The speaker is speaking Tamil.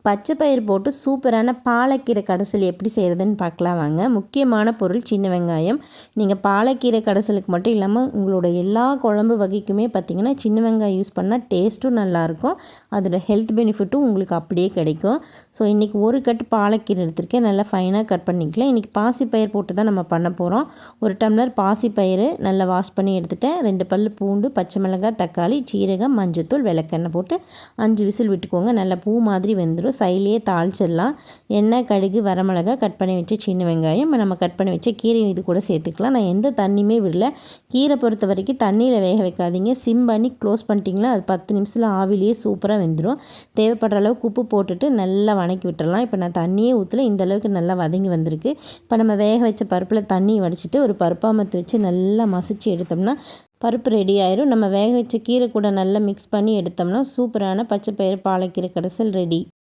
பச்சை பயிர் போட்டு சூப்பரான பாலக்கீரை கடைசல் எப்படி செய்கிறதுன்னு பார்க்கலாம் வாங்க. முக்கியமான பொருள் சின்ன வெங்காயம். நீங்கள் பாலக்கீரை கடைசலுக்கு மட்டும் இல்லாமல் உங்களோட எல்லா குழம்பு வகைக்குமே பார்த்திங்கன்னா சின்ன வெங்காயம் யூஸ் பண்ணால் டேஸ்ட்டும் நல்லாயிருக்கும். அதோட ஹெல்த் பெனிஃபிட்டும் உங்களுக்கு அப்படியே கிடைக்கும். ஸோ இன்றைக்கி ஒரு கட்டு பாலக்கீரை எடுத்திருக்கேன். நல்லா ஃபைனாக கட் பண்ணிக்கலாம். இன்றைக்கி பாசிப்பயிர் போட்டு தான் நம்ம பண்ண போகிறோம். ஒரு டம்ளர் பாசிப்பயிறு நல்லா வாஷ் பண்ணி எடுத்துட்டேன். 2 பல் பூண்டு, பச்சை மிளகாய், தக்காளி, சீரகம், மஞ்சத்தூள், விளக்கெண்ணெய் போட்டு 5 விசில் விட்டுக்கோங்க. நல்லா பூ மாதிரி வெந்துடும். சைட்லேயே தாளிச்சிடலாம். எண்ணெய், கடுகு, வரமிளகா, கட் பண்ணி வச்ச சின்ன வெங்காயம், நம்ம கட் பண்ணி வச்ச கீரையும் இது கூட சேர்த்துக்கலாம். நான் எந்த தண்ணியுமே விடல. கீரை பொறுத்த வரைக்கும் தண்ணியில் வேக வைக்காதீங்க. சிம் பண்ணி க்ளோஸ் பண்ணிட்டீங்களா அது 10 நிமிஷத்தில் ஆவிலேயே சூப்பராக வெந்துடும். தேவைப்படுற அளவுக்கு உப்பு போட்டுட்டு நல்லா வதக்கி விட்டுறலாம். இப்போ நான் தண்ணியே ஊற்றல, இந்த அளவுக்கு நல்லா வதங்கி வந்திருக்கு. இப்போ நம்ம வேக வச்ச பருப்பில் தண்ணி வடிச்சிட்டு ஒரு பருப்பாமத்து வச்சு நல்லா மசிச்சு எடுத்தோம்னா பருப்பு ரெடி ஆயிரும். நம்ம வேக வச்ச கீரை கூட நல்லா மிக்ஸ் பண்ணி எடுத்தோம்னா சூப்பரான பச்சை பயிறு பாலக்கீரை கடைசல் ரெடி.